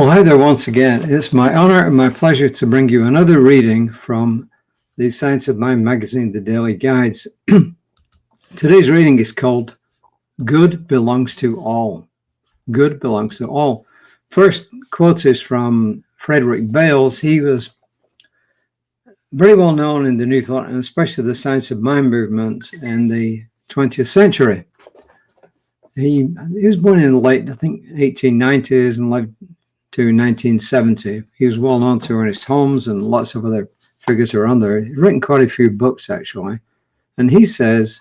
Well, hi there once again. It's my honor and my pleasure to bring you another reading from the Science of Mind magazine, The Daily Guides. Today's reading is called Good Belongs to All. Good belongs to all. First quote is from Frederick Bales. He was very well known in the New Thought, and especially the Science of Mind movement in the 20th century. He was born in the late, 1890s and lived to 1970. He was well known to Ernest Holmes and lots of other figures around there. He's written quite a few books, actually. And he says,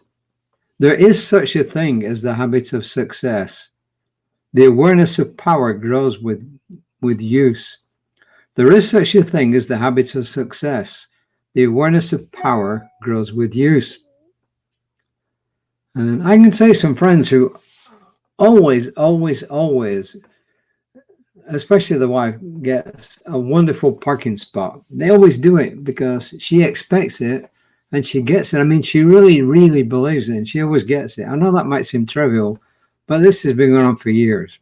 there is such a thing as the habit of success. The awareness of power grows with use. There is such a thing as the habit of success. The awareness of power grows with use. And I can say some friends who always, especially the wife, gets a wonderful parking spot. They always do it because she expects it and she gets it. I mean, she really believes it and she always gets it. I know that might seem trivial, but this has been going on for years.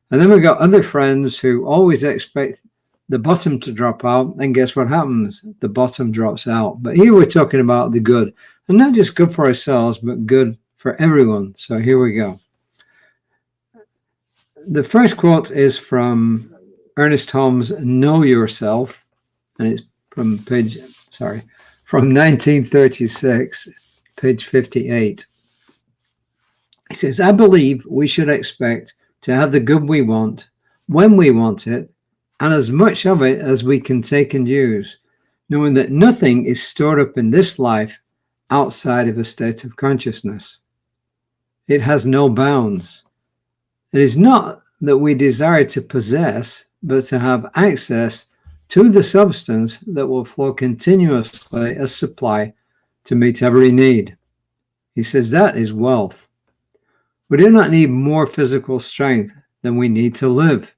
And then we've got other friends who always expect the bottom to drop out, and guess what happens? The bottom drops out. But here we're talking about the good, and not just good for ourselves, but good for everyone. So here we go. The first quote is from Ernest Holmes' Know Yourself, and it's from 1936, page 58. It says, I believe we should expect to have the good we want, when we want it, and as much of it as we can take and use, knowing that nothing is stored up in this life outside of a state of consciousness. It has no bounds. It is not that we desire to possess, but to have access to the substance that will flow continuously as supply to meet every need. He says that is wealth. We do not need more physical strength than we need to live,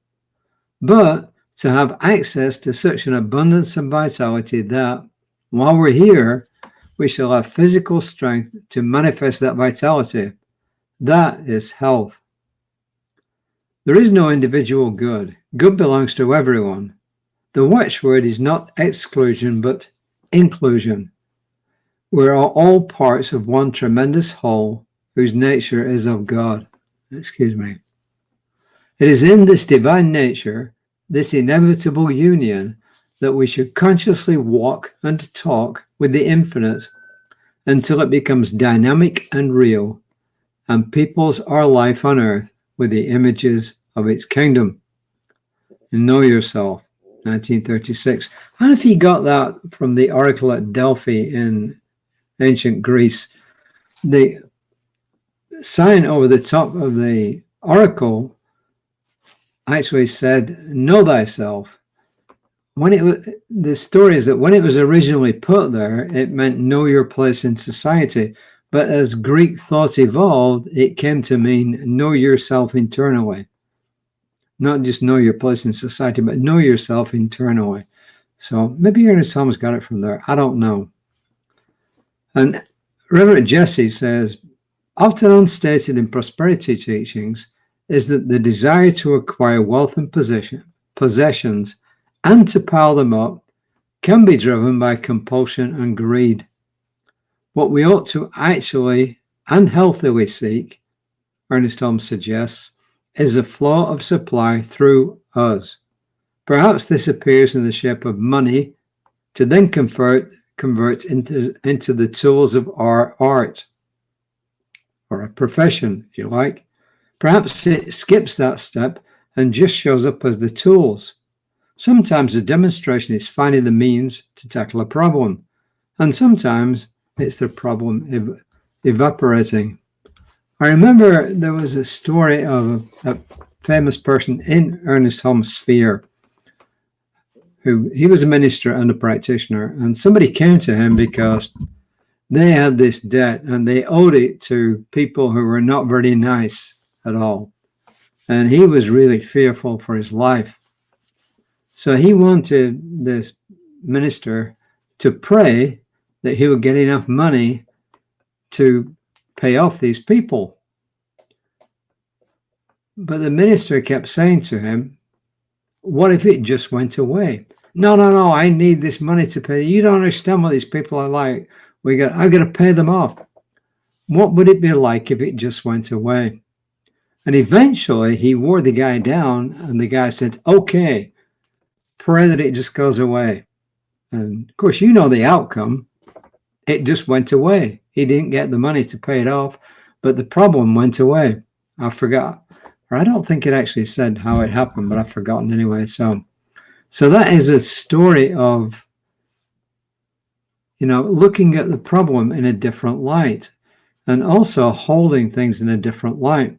but to have access to such an abundance and vitality that, while we're here, we shall have physical strength to manifest that vitality. That is health. There is no individual good. Good belongs to everyone. The watchword is not exclusion, but inclusion. We are all parts of one tremendous whole whose nature is of God. It is in this divine nature, this inevitable union, that we should consciously walk and talk with the infinite until it becomes dynamic and real and peoples our life on earth with the images of its kingdom. And Know Yourself, 1936. I don't know if he got that from the oracle at Delphi in ancient Greece. The sign over the top of the oracle actually said, know thyself. When it was, the story is that when it was originally put there, it meant know your place in society. But as Greek thought evolved, it came to mean know yourself internally. Not just know your place in society, but know yourself internally. So maybe Ernest Holmes got it from there. I don't know. And Reverend Jesse says, often unstated in prosperity teachings is that the desire to acquire wealth and possessions and to pile them up can be driven by compulsion and greed. What we ought to actually and healthily seek, Ernest Holmes suggests, is a flow of supply through us. Perhaps this appears in the shape of money to then convert into the tools of our art, or a profession, if you like. Perhaps it skips that step and just shows up as the tools. Sometimes the demonstration is finding the means to tackle a problem, and sometimes it's the problem evaporating. I remember there was a story of a famous person in Ernest Holmes' sphere he was a minister and a practitioner, and somebody came to him because they had this debt and they owed it to people who were not very nice at all. And he was really fearful for his life. So he wanted this minister to pray that he would get enough money to pay off these people. But the minister kept saying to him, what if it just went away? No, I need this money to pay. You don't understand what these people are like. I got to pay them off. What would it be like if it just went away? And eventually he wore the guy down, and the guy said, okay, pray that it just goes away. And of course, you know the outcome. It just went away. He didn't get the money to pay it off, but the problem went away. I forgot. Or I don't think it actually said how it happened, but I've forgotten anyway. So that is a story of, looking at the problem in a different light, and also holding things in a different light.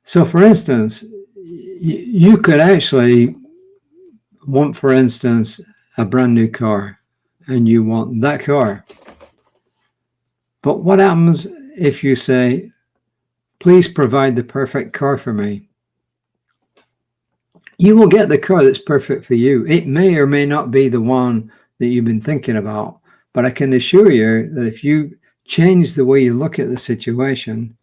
So, for instance, you could actually want, for instance, a brand new car, and you want that car. But what happens if you say, please provide the perfect car for me? You will get the car that's perfect for you. It may or may not be the one that you've been thinking about, but I can assure you that if you change the way you look at the situation,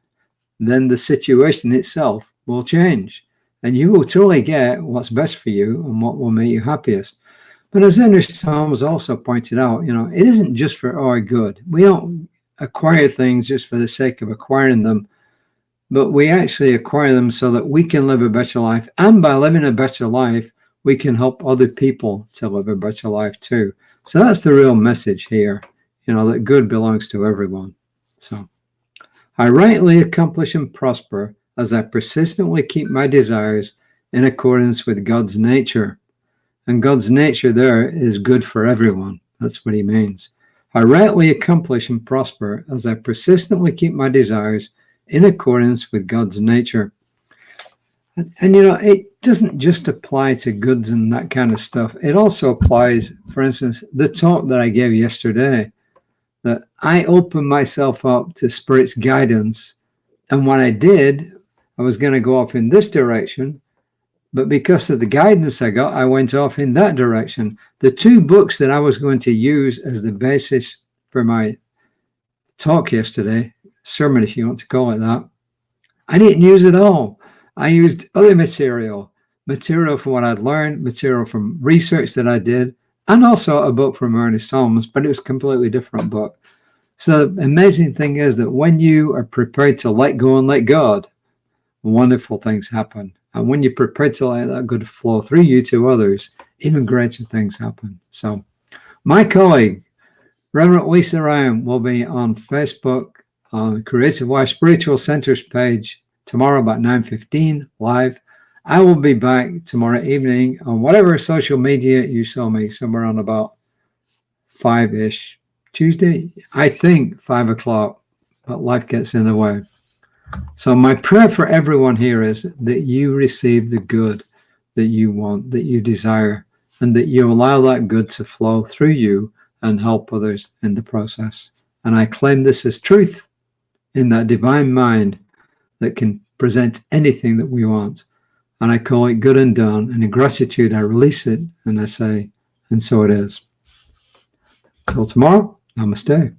then the situation itself will change, and you will truly get what's best for you and what will make you happiest. But as Ernest Holmes also pointed out, it isn't just for our good. We don't acquire things just for the sake of acquiring them, but we actually acquire them so that we can live a better life. And by living a better life, we can help other people to live a better life too. So that's the real message here, that good belongs to everyone. So I rightly accomplish and prosper as I persistently keep my desires in accordance with God's nature. And God's nature there is good for everyone. That's what he means. I rightly accomplish and prosper as I persistently keep my desires in accordance with God's nature. And it doesn't just apply to goods and that kind of stuff. It also applies, for instance, the talk that I gave yesterday, that I opened myself up to Spirit's guidance. And when I did, I was going to go off in this direction, but because of the guidance I got, I went off in that direction. The two books that I was going to use as the basis for my talk yesterday, sermon if you want to call it that, I didn't use at all. I used other material from what I'd learned, material from research that I did, and also a book from Ernest Holmes, but it was a completely different book. So the amazing thing is that when you are prepared to let go and let God, wonderful things happen. And when you're prepared to let that good flow through you to others, even greater things happen. So my colleague, Reverend Lisa Ryan, will be on Facebook on the Creative Life Spiritual Centers page tomorrow about 9:15 live. I will be back tomorrow evening on whatever social media you saw me, somewhere on about 5-ish. Tuesday, I think 5 o'clock, but life gets in the way. So my prayer for everyone here is that you receive the good that you want, that you desire, and that you allow that good to flow through you and help others in the process. And I claim this as truth in that divine mind that can present anything that we want. And I call it good and done. And in gratitude, I release it and I say, and so it is. Till tomorrow, namaste.